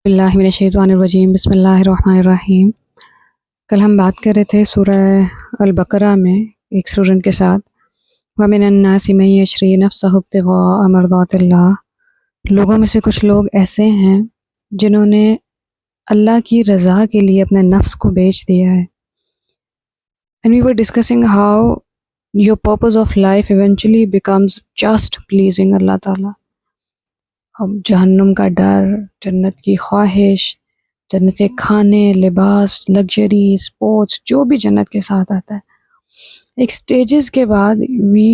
اللہ من الشیطان الرجیم بسم اللہ الرحمن الرحیم۔ کل ہم بات کر رہے تھے سورہ البقرہ میں ایک اسٹوڈنٹ کے ساتھ، وَمِنَ النَّاسِ مَن يَشْرِي نَفْسَهُ ابْتِغَاءَ مَرْضَاتِ اللَّهِ، لوگوں میں سے کچھ لوگ ایسے ہیں جنہوں نے اللہ کی رضا کے لیے اپنے نفس کو بیچ دیا ہے۔ And we were discussing how your purpose of life eventually becomes just pleasing اللہ تعالیٰ۔ اب جہنم کا ڈر، جنت کی خواہش، جنت کے کھانے، لباس، لگژری، اسپورٹس، جو بھی جنت کے ساتھ آتا ہے، ایک سٹیجز کے بعد we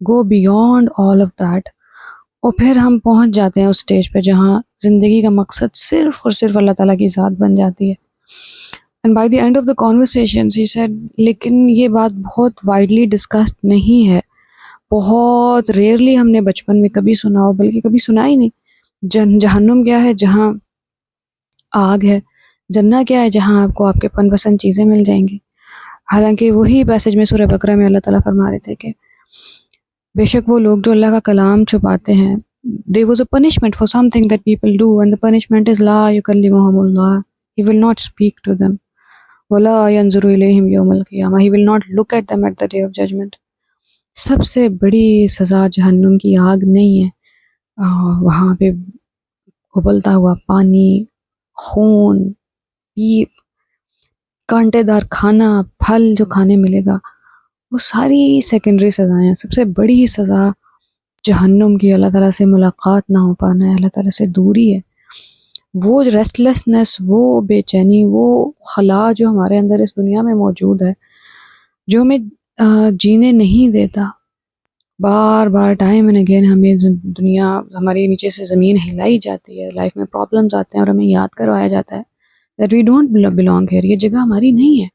go beyond all of that, اور پھر ہم پہنچ جاتے ہیں اس سٹیج پہ جہاں زندگی کا مقصد صرف اور صرف اللہ تعالیٰ کی ذات بن جاتی ہے۔ And by the end of the conversation he said, لیکن یہ بات بہت وائڈلی ڈسکسڈ نہیں ہے، بہت ریئرلی ہم نے بچپن میں کبھی سنا ہو، بلکہ کبھی سنا ہی نہیں۔ جہنم کیا ہے؟ جہاں آگ ہے۔ جنت کیا ہے؟ جہاں آپ کو آپ کے پن پسند چیزیں مل جائیں گی۔ حالانکہ وہی پیسج میں سورہ بقرہ میں اللہ تعالیٰ فرما رہے تھے کہ بے شک وہ لوگ جو اللہ کا کلام چھپاتے ہیں، there was a punishment for something that people do, and the punishment is law يكلمهم Allah, he will not speak to them، ولا ينظر إليهم يوم القیامہ، he will not look at them at the day of judgment۔ سب سے بڑی سزا جہنم کی آگ نہیں ہے، وہاں پہ ابلتا ہوا پانی، خون، پیپ، کانٹے دار کھانا، پھل جو کھانے ملے گا، وہ ساری سیکنڈری سزائیں ہیں۔ سب سے بڑی سزا جہنم کی اللہ تعالیٰ سے ملاقات نہ ہو پانا ہے، اللہ تعالیٰ سے دوری ہے۔ وہ ریسٹلیسنس، وہ بے چینی، وہ خلا جو ہمارے اندر اس دنیا میں موجود ہے، جو ہمیں جینے نہیں دیتا، بار بار ٹائم اینڈ اگین ہمیں دنیا، ہمارے نیچے سے زمین ہلائی جاتی ہے، لائف میں پرابلمز آتے ہیں اور ہمیں یاد کروایا جاتا ہے that we don't belong here، یہ جگہ ہماری نہیں ہے۔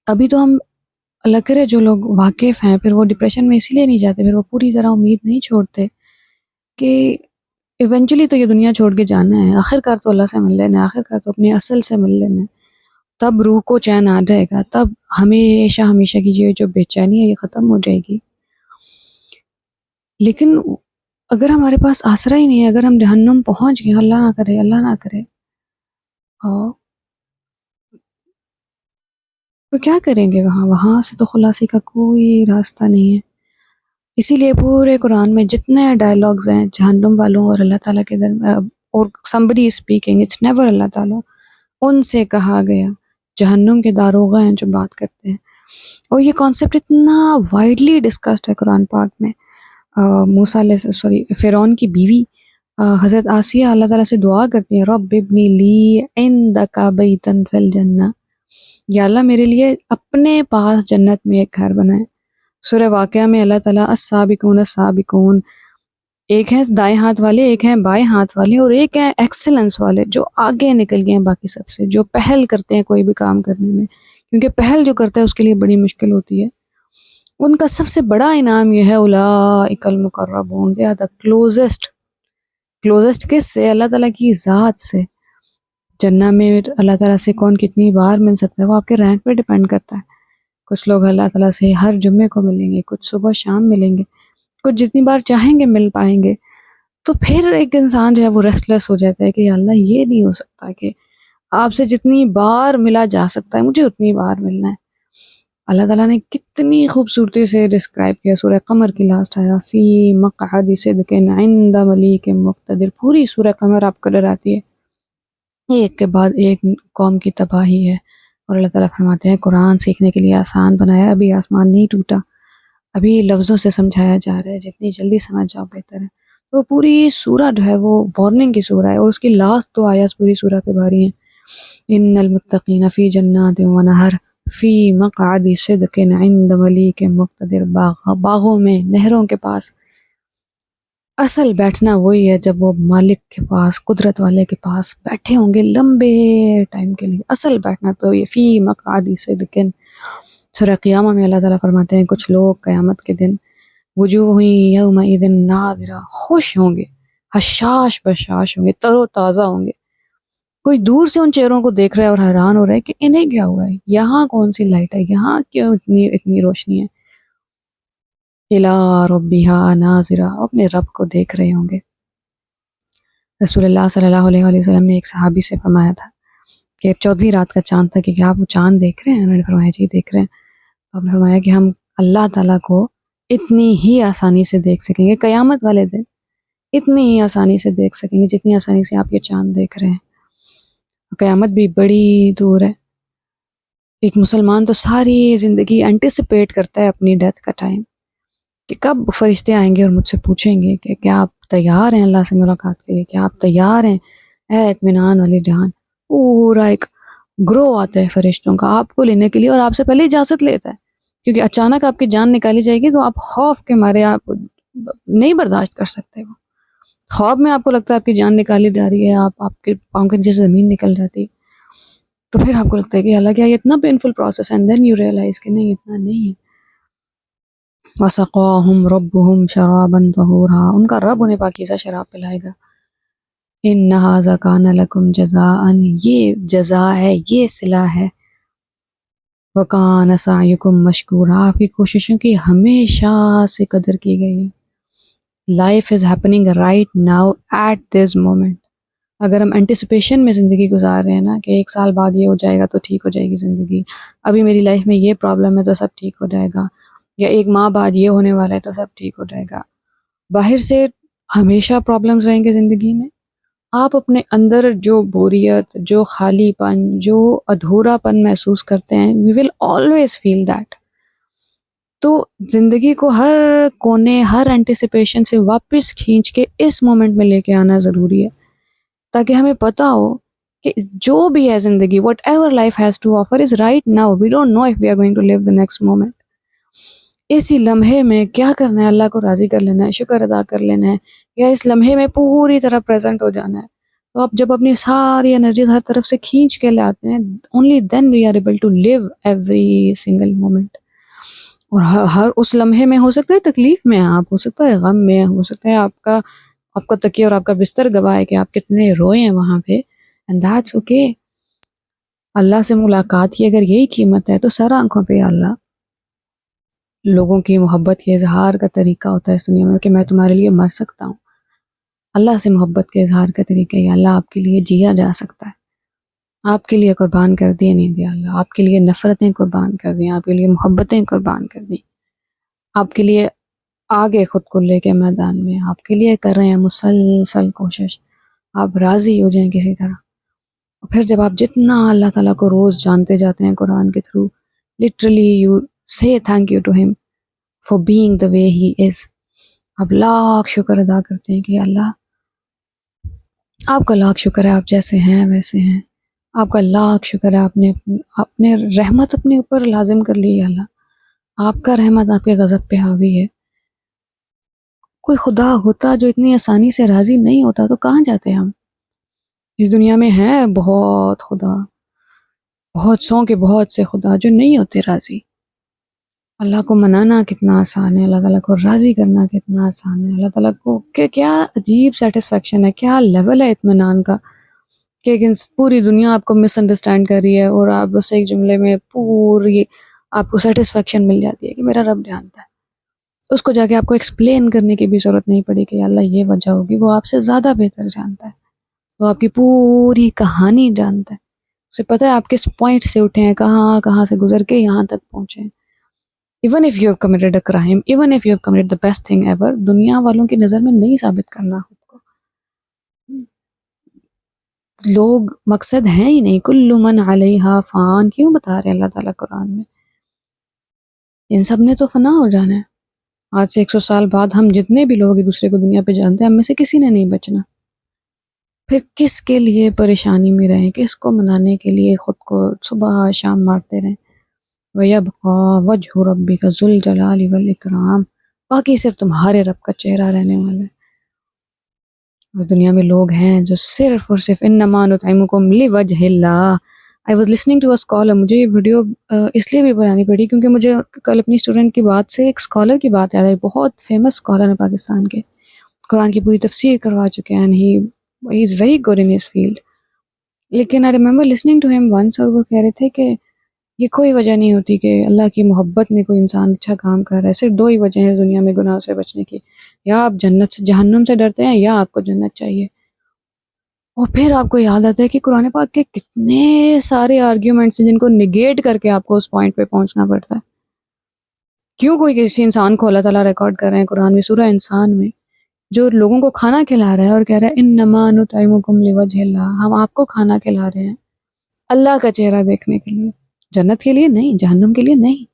ابھی تو ہم، اللہ کرے جو لوگ واقف ہیں، پھر وہ ڈپریشن میں اسی لیے نہیں جاتے، پھر وہ پوری طرح امید نہیں چھوڑتے کہ ایونچولی تو یہ دنیا چھوڑ کے جانا ہے، آخر کار تو اللہ سے مل لینا ہے، آخر کار تو اپنے اصل سے مل لینا ہے، تب روح کو چین آ جائے گا، تب ہمیشہ ہمیشہ کی جو بے چینی ہے یہ ختم ہو جائے گی۔ لیکن اگر ہمارے پاس آسرا ہی نہیں ہے، اگر ہم جہنم پہنچ گئے، اللہ نہ کرے، اللہ نہ کرے، تو کیا کریں گے وہاں سے تو خلاصی کا کوئی راستہ نہیں ہے۔ اسی لیے پورے قرآن میں جتنے ڈائلاگز ہیں جہنم والوں اور اللہ تعالیٰ کے درمیان، اور somebody is speaking، it's never اللہ تعالیٰ، ان سے کہا گیا، جہنم کے داروغہ ہیں جو بات کرتے ہیں۔ اور یہ کانسیپٹ اتنا وائڈلی ڈسکسڈ ہے قرآن پاک میں۔ فرعون کی بیوی حضرت آسیہ اللہ تعالیٰ سے دعا کرتی ہیں، رب ابنی لی عندک بیتا فی الجنہ، یا اللہ میرے لیے اپنے پاس جنت میں ایک گھر بنائے۔ سورہ واقعہ میں اللہ تعالیٰ السابقون السابقون، ایک ہیں دائیں ہاتھ والے، ایک ہیں بائیں ہاتھ والے، اور ایک ہیں ایکسلنس والے جو آگے نکل گئے ہیں باقی سب سے، جو پہل کرتے ہیں کوئی بھی کام کرنے میں، کیونکہ پہل جو کرتا ہے اس کے لیے بڑی مشکل ہوتی ہے۔ ان کا سب سے بڑا انعام یہ ہے اولئک المقربون، دے آر دا کلوزسٹ کس سے؟ اللہ تعالیٰ کی ذات سے۔ جنہ میں اللہ تعالیٰ سے کون کتنی بار مل سکتا ہے وہ آپ کے رینک پہ ڈیپینڈ کرتا ہے۔ کچھ لوگ اللہ تعالیٰ سے ہر جمعے کو ملیں گے، کچھ صبح شام ملیں گے، کچھ جتنی بار چاہیں گے مل پائیں گے۔ تو پھر ایک انسان جو ہے وہ ریسٹلیس ہو جاتا ہے کہ یا اللہ یہ نہیں ہو سکتا کہ آپ سے جتنی بار ملا جا سکتا ہے مجھے اتنی بار ملنا ہے۔ اللہ تعالیٰ نے کتنی خوبصورتی سے ڈسکرائب کیا، سورہ قمر کی لاسٹ آیا، فی مقعد صدق عند ملیک مقتدر، پوری سورہ قمر آپ کو ڈراتی ہے، ایک کے بعد ایک قوم کی تباہی ہے۔ اور اللہ تعالیٰ فرماتے ہیں قرآن سیکھنے کے لیے آسان بنایا، ابھی آسمان نہیں ٹوٹا، ابھی لفظوں سے سمجھایا جا رہا ہے، جتنی جلدی سمجھ جاؤ بہتر ہے۔ تو پوری سورہ جو ہے وہ وارننگ کی سورہ ہے، اور اس کی لاسٹ 2 آیات پوری سورہ پہ بھاری ہیں، ان المتقین فی جنات و نہر فی مقعد صدق عند ملیک مقتدر، باغوں میں، نہروں کے پاس۔ اصل بیٹھنا وہی ہے جب وہ مالک کے پاس، قدرت والے کے پاس بیٹھے ہوں گے لمبے ٹائم کے لیے، اصل بیٹھنا تو یہ فی مقعد صدق۔ سورہ قیامہ میں اللہ تعالیٰ فرماتے ہیں کچھ لوگ قیامت کے دن وجوہ یومئذ ناظرہ، خوش ہوں گے، حشاش بشاش ہوں گے، تر و تازہ ہوں گے۔ کوئی دور سے ان چہروں کو دیکھ رہا ہے اور حیران ہو رہا ہے کہ انہیں کیا ہوا ہے، یہاں کون سی لائٹ ہے، یہاں کیوں اتنی روشنی ہے۔ الی ربہا ناظرہ، اپنے رب کو دیکھ رہے ہوں گے۔ رسول اللہ صلی اللہ علیہ وآلہ وسلم نے ایک صحابی سے فرمایا تھا کہ 14ویں رات کا چاند تھا کہ کیا آپ وہ چاند دیکھ رہے ہیں؟ انہوں نے فرمایا جی دیکھ رہے ہیں۔ تو آپ نے فرمایا کہ ہم اللہ تعالیٰ کو اتنی ہی آسانی سے دیکھ سکیں گے قیامت والے دن، اتنی ہی آسانی سے دیکھ سکیں گے جتنی آسانی سے آپ یہ چاند دیکھ رہے ہیں۔ قیامت بھی بڑی دور ہے۔ ایک مسلمان تو ساری زندگی انٹیسپیٹ کرتا ہے اپنی ڈیتھ کا ٹائم کہ کب فرشتے آئیں گے اور مجھ سے پوچھیں گے کہ کیا آپ تیار ہیں اللہ سے ملاقات کے لیے، کیا آپ تیار ہیں اے اطمینان والی جان۔ پورا ایک گرو آتا ہے فرشتوں کا آپ کو لینے کے لیے، اور آپ سے پہلے اجازت لیتا ہے، کیونکہ اچانک آپ کی جان نکالی جائے گی تو آپ خوف کے مارے آپ نہیں برداشت کر سکتے۔ وہ خواب میں آپ کو لگتا ہے آپ کی جان نکالی جا رہی ہے، آپ کے پاؤں کے نیچے سے زمین نکل جاتی، تو پھر آپ کو لگتا ہے کہ اللہ کیا یہ اتنا پینفل پروسیس ہے، اینڈ دین یو ریئلائز کہ نہیں اتنا نہیں ہے۔ وَسَقَاهُمْ رَبُّهُمْ شَرَابًا طَهُورًا، ان کا رب انہیں پاکیزہ شراب پلائے گا۔ إِنَّ هَٰذَا كَانَ لَكُمْ جَزَاءً، یہ جزا ہے، یہ صلہ ہے۔ وَكَانَ سَعْيُكُمْ مَشْكُورًا، آپ کی کوششوں کی ہمیشہ سے قدر کی گئی ہے۔ Life is happening right now at this moment. اگر ہم انٹیسپیشن میں زندگی گزار رہے ہیں نا کہ ایک سال بعد یہ ہو جائے گا تو ٹھیک ہو جائے گی زندگی، ابھی میری لائف میں یہ پرابلم ہے تو سب ٹھیک ہو جائے گا، یا ایک ماہ بعد یہ ہونے والا ہے تو سب ٹھیک ہو جائے گا، باہر سے ہمیشہ پرابلمز رہیں گے زندگی میں۔ آپ اپنے اندر جو بوریت، جو خالی پن، جو ادھورا پن محسوس کرتے ہیں، وی ول آلویز فیل دیٹ۔ تو زندگی کو ہر کونے، ہر انٹیسپیشن سے واپس کھینچ کے اس مومنٹ میں لے کے آنا ضروری ہے، تاکہ ہمیں پتہ ہو کہ جو بھی ہے زندگی، whatever life has to offer is right now, we don't know if we are going to live the next moment. اسی لمحے میں کیا کرنا ہے، اللہ کو راضی کر لینا ہے، شکر ادا کر لینا ہے، یا اس لمحے میں پوری طرح پریزنٹ ہو جانا ہے۔ تو آپ جب اپنی ساری انرجیز ہر طرف سے کھینچ کے لاتے ہیں، only then we are able to live every single moment. اور ہر اس لمحے میں ہو سکتا ہے تکلیف میں آپ، ہو سکتا ہے غم میں، ہو سکتا ہے آپ کا تکیہ اور آپ کا بستر گواہ ہے کہ آپ کتنے روئے ہیں وہاں پہ، اینڈ دیٹس اوکے۔ اللہ سے ملاقات کی اگر یہی قیمت ہے تو سر آنکھوں پہ اللہ لوگوں کی محبت کے اظہار کا طریقہ ہوتا ہے اس دنیا میں کہ میں تمہارے لیے مر سکتا ہوں۔ اللہ سے محبت کے اظہار کا طریقہ ہے اللہ آپ کے لیے جیا جا سکتا ہے، آپ کے لیے قربان کر دیے نہیں دیا اللہ، آپ کے لیے نفرتیں قربان کر دیں، آپ کے لیے محبتیں قربان کر دیں، آپ کے لیے آگے خود کو لے کے میدان میں آپ کے لیے کر رہے ہیں مسلسل کوشش، آپ راضی ہو جائیں کسی طرح۔ اور پھر جب آپ جتنا اللہ تعالیٰ کو روز جانتے جاتے ہیں قرآن کے through, literally you say thank you to him for being the way he is، آپ لاکھ شکر ادا کرتے ہیں کہ اللہ آپ کا لاکھ شکر ہے آپ جیسے ہیں ویسے ہیں، آپ کا لاکھ شکر ہے آپ نے اپنے رحمت اپنے اوپر لازم کر لی ہے، اللہ آپ کا رحمت آپ کے غضب پہ حاوی ہے۔ کوئی خدا ہوتا جو اتنی آسانی سے راضی نہیں ہوتا تو کہاں جاتے ہم؟ اس دنیا میں ہیں بہت خدا، بہت سو کے بہت سے خدا جو نہیں ہوتے راضی۔ اللہ کو منانا کتنا آسان ہے، اللہ تعالیٰ کو راضی کرنا کتنا آسان ہے، اللہ تعالیٰ کو کہ کیا عجیب سیٹسفیکشن ہے، کیا لیول ہے اطمینان کا کہ پوری دنیا آپ کو مس انڈرسٹینڈ کر رہی ہے اور آپ بس ایک جملے میں پوری آپ کو سیٹسفیکشن مل جاتی ہے کہ میرا رب جانتا ہے، اس کو جا کے آپ کو ایکسپلین کرنے کی بھی ضرورت نہیں پڑی کہ اللہ یہ وجہ ہوگی، وہ آپ سے زیادہ بہتر جانتا ہے، وہ آپ کی پوری کہانی جانتا ہے، اسے پتہ ہے آپ کس پوائنٹ سے اٹھے ہیں، کہاں کہاں سے گزر کے یہاں تک پہنچے ہیں۔ even if you have committed a crime, even if you have committed the best thing ever، دنیا والوں کی نظر میں نہیں ثابت کرنا خود کو، لوگ مقصد ہیں ہی نہیں، کل من علیہا فان، کیوں بتا رہے ہیں اللہ تعالیٰ قرآن میں، ان سب نے تو فنا ہو جانا ہے، آج سے 100 سال بعد ہم جتنے بھی لوگ ایک دوسرے کو دنیا پہ جانتے ہیں ہم میں سے کسی نے نہیں بچنا، پھر کس کے لیے پریشانی میں رہیں، کس کو منانے کے لیے خود کو صبح شام مارتے رہیں۔ وَيَبْقَى وَجْهُ رَبِّكَ ذُو الْجَلَالِ وَالْإِكْرَامِ، باقی صرف تمہارے رب کا چہرہ رہنے والا ہے۔ اس دنیا میں لوگ ہیں جو صرف اور صرف انما نطعمکم لوجہ اللہ۔ I was listening to a scholar، مجھے یہ ویڈیو اس لیے بھی بنانی پڑی کیونکہ مجھے کل اپنی اسٹوڈنٹ کی بات سے ایک اسکالر کی بات یاد آئی، بہت فیمس اسکالر ہے پاکستان کے، قرآن کی پوری تفسیر کروا چکے ہیں، he is very good in his field، لیکن I remember listening to him once، اور وہ کہہ رہے تھے کہ یہ کوئی وجہ نہیں ہوتی کہ اللہ کی محبت میں کوئی انسان اچھا کام کر رہا ہے، صرف 2 ہی وجہ ہیں دنیا میں گناہ سے بچنے کی، یا آپ جنت سے جہنم سے ڈرتے ہیں یا آپ کو جنت چاہیے۔ اور پھر آپ کو یاد آتا ہے کہ قرآن پاک کے کتنے سارے آرگیومنٹس ہیں جن کو نگیٹ کر کے آپ کو اس پوائنٹ پہ پہنچنا پڑتا ہے. کیوں کوئی کسی انسان کو اللہ تعالیٰ ریکارڈ کر رہے ہیں قرآن میں سورہ انسان میں، جو لوگوں کو کھانا کھلا رہا ہے اور کہہ رہا ہے انما نطعمکم لوجہ اللہ، ہم آپ کو کھانا کھلا رہے ہیں اللہ کا چہرہ دیکھنے کے لیے، جنت کے لیے نہیں، جہنم کے لیے نہیں.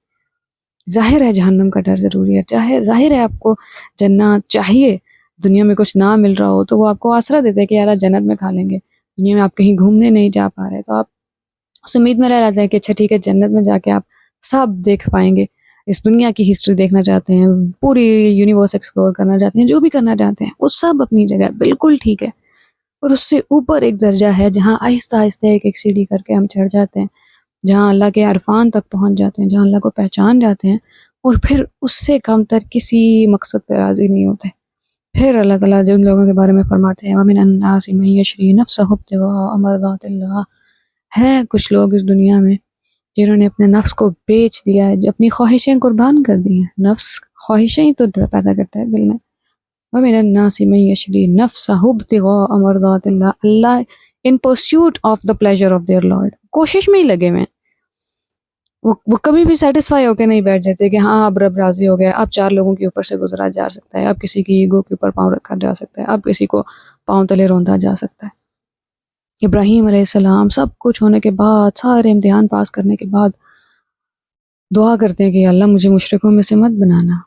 ظاہر ہے جہنم کا ڈر ضروری ہے، چاہے ظاہر ہے آپ کو جنت چاہیے، دنیا میں کچھ نہ مل رہا ہو تو وہ آپ کو آسرا دیتے ہیں کہ یار جنت میں کھا لیں گے. دنیا میں آپ کہیں گھومنے نہیں جا پا رہے تو آپ اس امید میں رہ جاتے ہیں کہ اچھا ٹھیک ہے جنت میں جا کے آپ سب دیکھ پائیں گے. اس دنیا کی ہسٹری دیکھنا چاہتے ہیں، پوری یونیورس ایکسپلور کرنا چاہتے ہیں، جو بھی کرنا چاہتے ہیں وہ سب اپنی جگہ بالکل ٹھیک ہے. اور اس سے اوپر ایک درجہ ہے جہاں آہستہ آہستہ ایک ایک سیڑھی کر کے ہم چڑھ جاتے ہیں، جہاں اللہ کے عرفان تک پہنچ جاتے ہیں، جہاں اللہ کو پہچان جاتے ہیں، اور پھر اس سے کم تر کسی مقصد پہ راضی نہیں ہوتے. پھر اللہ تعالیٰ جن لوگوں کے بارے میں فرماتے ہیں وَمِنَ النَّاسِ مَن يَشْرِي نَفْسَهُ ابْتِغَاءَ مَرْضَاتِ اللَّهِ، ہیں کچھ لوگ اس دنیا میں جنہوں نے اپنے نفس کو بیچ دیا ہے، جو اپنی خواہشیں قربان کر دی ہیں. نفس خواہشیں ہی تو پیدا کرتا ہے دل میں. وَمِنَ النَّاسِ مَن يَشْرِي نَفْسَهُ ابْتِغَاءَ مَرْضَاتِ اللَّهِ، اللہ in pursuit of the pleasure of their lord, کوشش میں ہی لگے ہوئے ہیں. وہ کبھی بھی سیٹسفائی ہو کے نہیں بیٹھ جاتے کہ ہاں اب رب راضی ہو گیا، اب چار لوگوں کے اوپر سے گزرا جا سکتا ہے، اب کسی کی ایگو کے اوپر پاؤں رکھا جا سکتا ہے، اب کسی کو پاؤں تلے روندا جا سکتا ہے. ابراہیم علیہ السلام سب کچھ ہونے کے بعد، سارے امتحان پاس کرنے کے بعد دعا کرتے ہیں کہ اللہ مجھے مشرکوں میں سے مت بنانا.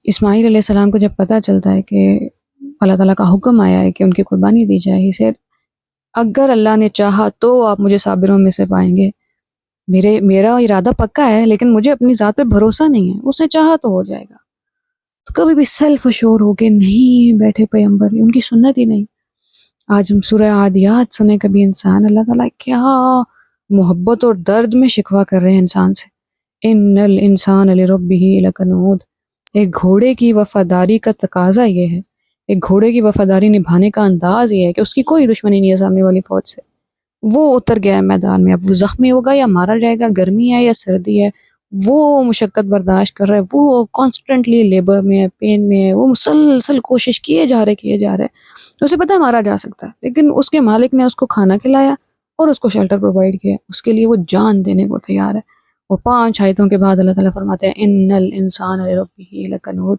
اسماعیل علیہ السلام کو جب پتہ چلتا ہے کہ اللہ تعالیٰ کا حکم آیا ہے کہ ان کی قربانی دی جائے، اسے اگر اللہ نے چاہا تو آپ مجھے صابروں میں سے پائیں گے، میرا ارادہ پکا ہے لیکن مجھے اپنی ذات پہ بھروسہ نہیں ہے، اس نے چاہا تو ہو جائے گا. تو کبھی بھی سیلف اشور ہو کے نہیں بیٹھے پیغمبر، ان کی سنت ہی نہیں. آج ہم سورہ عادیات سنیں کبھی انسان، اللہ تعالیٰ کیا محبت اور درد میں شکوہ کر رہے ہیں انسان سے. ان الانسان لربہ لکنود، ایک گھوڑے کی وفاداری کا تقاضا یہ ہے، ایک گھوڑے کی وفاداری نبھانے کا انداز یہ ہے کہ اس کی کوئی دشمنی نہیں ہے سامنے والی فوج سے. وہ اتر گیا ہے میدان میں، اب وہ زخمی ہوگا یا مارا جائے گا، گرمی ہے یا سردی ہے، وہ مشقت برداشت کر رہا ہے، وہ کانسٹنٹلی لیبر میں ہے، پین میں ہے، وہ مسلسل کوشش کیے جا رہے. اسے پتہ ہے مارا جا سکتا ہے، لیکن اس کے مالک نے اس کو کھانا کھلایا اور اس کو شیلٹر پرووائڈ کیا، اس کے لیے وہ جان دینے کو تیار ہے. وہ 5 آیتوں کے بعد اللہ تعالیٰ فرماتے ہیں ان الانسان لربہ لکنود،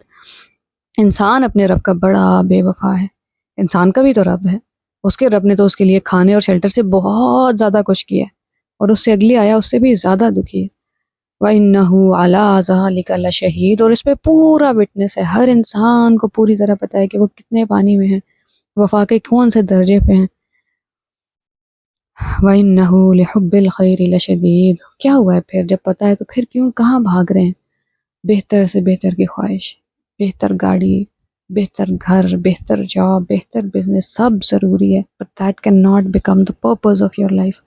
انسان اپنے رب کا بڑا بے وفا ہے. انسان کا بھی تو رب ہے، اس کے رب نے تو اس کے لیے کھانے اور شیلٹر سے بہت زیادہ کچھ کیا ہے، اور اس سے اگلی آیا اس سے بھی زیادہ دکھی ہے. وَإِنَّهُ عَلَىٰ ذَلِكَ لَشَهِيدٌ، اور اس پہ پورا وٹنس ہے، ہر انسان کو پوری طرح پتہ ہے کہ وہ کتنے پانی میں ہیں، وفا کے کون سے درجے پہ ہیں. وَإِنَّهُ لِحُبِّ الْخَيْرِ لَشَدِيدٌ، کیا ہوا ہے پھر جب پتہ ہے تو پھر کیوں کہاں بھاگ رہے ہیں؟ بہتر سے بہتر کی خواہش، بہتر گاڑی، بہتر گھر، بہتر جاب، بہتر بزنس، سب ضروری ہے، but that cannot become the purpose of your life.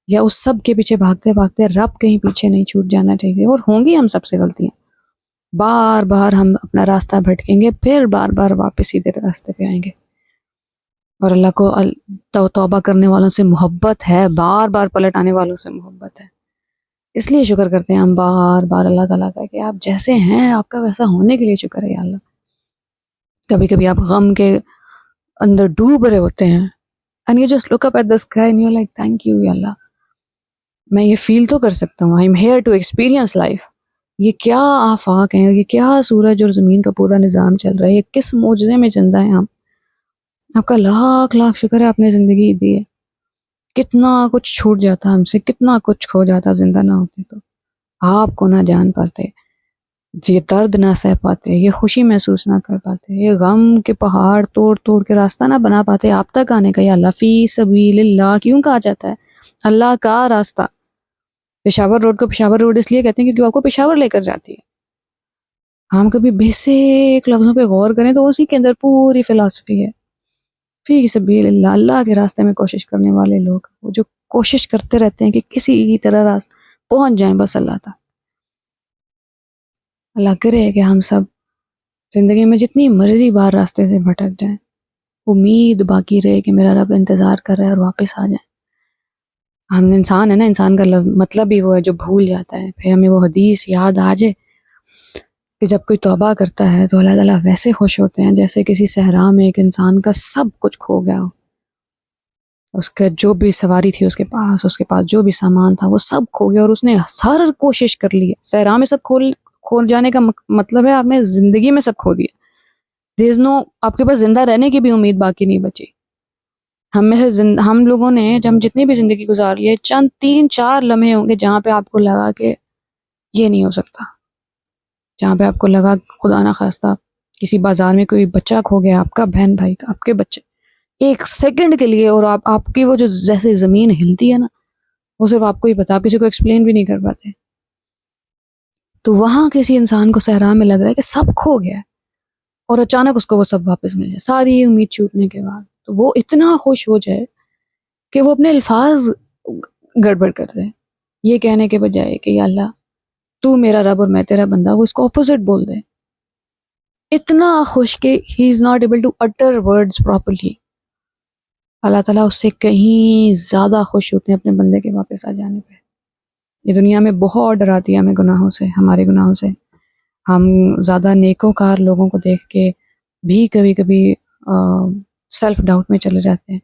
یا اس سب کے پیچھے بھاگتے بھاگتے رب کہیں پیچھے نہیں چھوٹ جانا چاہیے. اور ہوں گی ہم سب سے غلطیاں، بار بار ہم اپنا راستہ بھٹکیں گے، پھر بار بار واپس سیدھے راستے پہ آئیں گے. اور اللہ کو توبہ کرنے والوں سے محبت ہے، بار بار پلٹ آنے والوں سے محبت ہے. اس لیے شکر کرتے ہیں ہم بار بار اللہ تعالیٰ کا کہ آپ جیسے ہیں آپ کا ویسا ہونے کے لیے شکر ہے یا اللہ. کبھی کبھی آپ غم کے اندر ڈوب رہے ہوتے ہیں and you just look up at the sky and you're like thank you یا اللہ، میں یہ فیل تو کر سکتا ہوں، I'm here to experience life. یہ کیا آفاق ہیں، یہ کیا سورج اور زمین کا پورا نظام چل رہا ہے، یہ کس معجزے میں زندہ ہیں ہم. آپ کا لاکھ لاکھ شکر ہے آپ نے زندگی دی ہے. کتنا کچھ چھوٹ جاتا ہم سے، کتنا کچھ کھو جاتا زندہ نہ ہوتے تو. آپ کو نہ جان پاتے، یہ درد نہ سہ پاتے، یہ خوشی محسوس نہ کر پاتے، یہ غم کے پہاڑ توڑ توڑ کے راستہ نہ بنا پاتے آپ تک آنے کا. یا اللہ فی سبیل اللہ کیوں کہا جاتا ہے؟ اللہ کا راستہ. پشاور روڈ کو پشاور روڈ اس لیے کہتے ہیں کیونکہ آپ کو پشاور لے کر جاتی ہے. ہم کبھی بیسک لفظوں پہ غور کریں تو اسی کے اندر پوری فلسفی ہے. فی سبیل اللہ، اللہ کے راستے میں کوشش کرنے والے لوگ، وہ جو کوشش کرتے رہتے ہیں کہ کسی طرح راست پہنچ جائیں بس اللہ تک. اللہ کرے کہ ہم سب زندگی میں جتنی مرضی بار راستے سے بھٹک جائیں، امید باقی رہے کہ میرا رب انتظار کر رہا ہے اور واپس آ جائیں. ہم انسان ہے نا، انسان کا مطلب ہی وہ ہے جو بھول جاتا ہے. پھر ہمیں وہ حدیث یاد آ جائے کہ جب کوئی توبہ کرتا ہے تو اللہ تعالیٰ ویسے خوش ہوتے ہیں جیسے کسی صحرا میں ایک انسان کا سب کچھ کھو گیا ہو، اس کا جو بھی سواری تھی اس کے پاس جو بھی سامان تھا وہ سب کھو گیا، اور اس نے ہر کوشش کر لی ہے۔ صحرا میں سب کھو جانے کا مطلب ہے آپ نے زندگی میں سب کھو دیا، دیر از نو، آپ کے پاس زندہ رہنے کی بھی امید باقی نہیں بچی۔ ہم میں سے ہم لوگوں نے ہم جتنی بھی زندگی گزار لی ہے، چند 3-4 لمحے ہوں گے جہاں پہ آپ کو لگا کہ یہ نہیں ہو سکتا، جہاں پہ آپ کو لگا خدا نہ خواستہ کسی بازار میں کوئی بچہ کھو گیا، آپ کا بہن بھائی کا، آپ کے بچے، ایک سیکنڈ کے لیے، اور آپ کی وہ جو جیسے زمین ہلتی ہے نا، وہ صرف آپ کو ہی پتا، آپ کسی کو ایکسپلین بھی نہیں کر پاتے۔ تو وہاں کسی انسان کو صحرا میں لگ رہا ہے کہ سب کھو گیا ہے، اور اچانک اس کو وہ سب واپس مل جائے، ساری امید چھوٹنے کے بعد، تو وہ اتنا خوش ہو جائے کہ وہ اپنے الفاظ گڑبڑ کر دے، یہ کہنے کے بجائے کہ یا اللہ تو میرا رب اور میں تیرا بندہ، وہ اس کو اپوزٹ بول دے، اتنا خوش کہ he is not able to utter words properly. اللہ تعالیٰ اس سے کہیں زیادہ خوش ہوتے ہیں اپنے بندے کے واپس آ جانے پہ۔ یہ دنیا میں بہت ڈراتی ہے ہمیں گناہوں سے، ہمارے گناہوں سے۔ ہم زیادہ نیکوکار لوگوں کو دیکھ کے بھی کبھی کبھی سیلف ڈاؤٹ میں چلے جاتے ہیں۔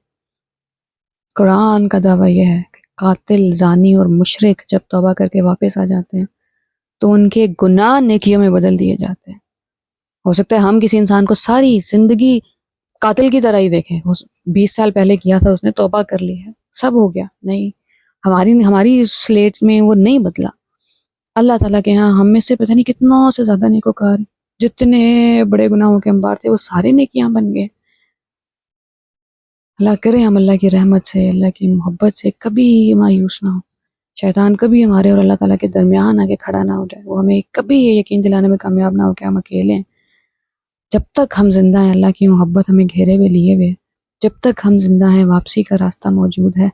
قرآن کا دعویٰ یہ ہے کہ قاتل، زانی اور مشرک جب توبہ کر کے واپس آ جاتے ہیں تو ان کے گناہ نیکیوں میں بدل دیے جاتے ہیں۔ ہو سکتا ہے ہم کسی انسان کو ساری زندگی قاتل کی طرح ہی دیکھیں، 20 سال پہلے کیا تھا اس نے، توبہ کر لی ہے، سب ہو گیا، نہیں، ہماری سلیٹس میں وہ نہیں بدلا۔ اللہ تعالیٰ کے ہاں ہم میں سے پتہ نہیں کتنا سے زیادہ نیکوکار، جتنے بڑے گناہوں کے انبار تھے وہ سارے نیکیاں بن گئے۔ اللہ کرے ہم اللہ کی رحمت سے، اللہ کی محبت سے کبھی مایوس نہ ہو، شیطان کبھی ہمارے اور اللہ تعالیٰ کے درمیان آگے کھڑا نہ ہو جائے، وہ ہمیں کبھی یہ یقین دلانے میں کامیاب نہ ہو کہ ہم اکیلے ہیں۔ جب تک ہم زندہ ہیں اللہ کی محبت ہمیں گھیرے ہوئے لیے ہوئے، جب تک ہم زندہ ہیں واپسی کا راستہ موجود ہے،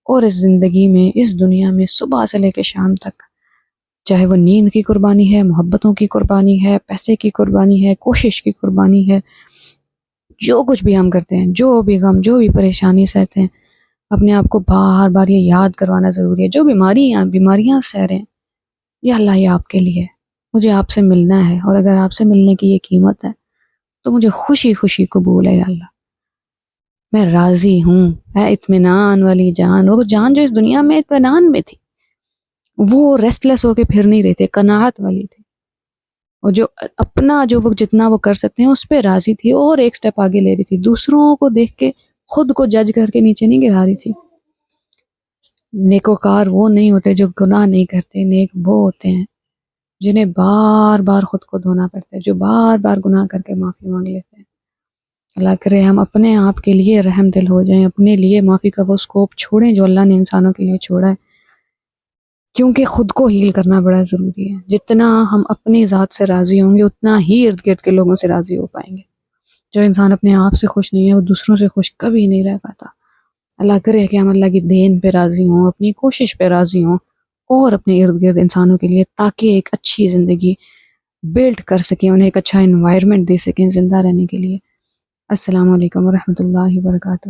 اور اس زندگی میں، اس دنیا میں، صبح سے لے کے شام تک، چاہے وہ نیند کی قربانی ہے، محبتوں کی قربانی ہے، پیسے کی قربانی ہے، کوشش کی قربانی ہے، جو کچھ بھی ہم کرتے ہیں، جو بھی غم، جو بھی پریشانی سہتے ہیں، اپنے آپ کو بار بار یہ یاد کروانا ضروری ہے۔ جو بیماریاں سہ رہے ہیں، یہ اللہ یہ آپ کے لیے ہے، مجھے آپ سے ملنا ہے، اور اگر آپ سے ملنے کی یہ قیمت ہے تو مجھے خوشی خوشی قبول ہے یا اللہ، میں راضی ہوں، اے اطمینان والی جان، وہ جان جو اس دنیا میں اطمینان میں تھی، وہ ریسٹ لیس ہو کے پھر نہیں رہے تھے، قناعت والی تھی، اور جو اپنا جو وہ جتنا وہ کر سکتے ہیں اس پہ راضی تھی، اور ایک سٹیپ آگے لے رہی تھی، دوسروں کو دیکھ کے خود کو جج کر کے نیچے نہیں گرا رہی تھی۔ نیکوکار وہ نہیں ہوتے جو گناہ نہیں کرتے، نیک وہ ہوتے ہیں جنہیں بار بار خود کو دھونا پڑتا ہے، جو بار بار گناہ کر کے معافی مانگ لیتے ہیں۔ اللہ کرے ہم اپنے آپ کے لیے رحم دل ہو جائیں، اپنے لیے معافی کا وہ اسکوپ چھوڑیں جو اللہ نے انسانوں کے لیے چھوڑا ہے، کیونکہ خود کو ہیل کرنا بڑا ضروری ہے۔ جتنا ہم اپنی ذات سے راضی ہوں گے اتنا ہی ارد گرد کے لوگوں سے راضی ہو پائیں گے۔ جو انسان اپنے آپ سے خوش نہیں ہے وہ دوسروں سے خوش کبھی نہیں رہ پاتا۔ اللہ کرے کہ ہم اللہ کی دین پہ راضی ہوں، اپنی کوشش پہ راضی ہوں، اور اپنے ارد گرد انسانوں کے لیے تاکہ ایک اچھی زندگی بلڈ کر سکیں، انہیں ایک اچھا انوائرمنٹ دے سکیں زندہ رہنے کے لیے۔ السلام علیکم ورحمۃ اللہ وبرکاتہ۔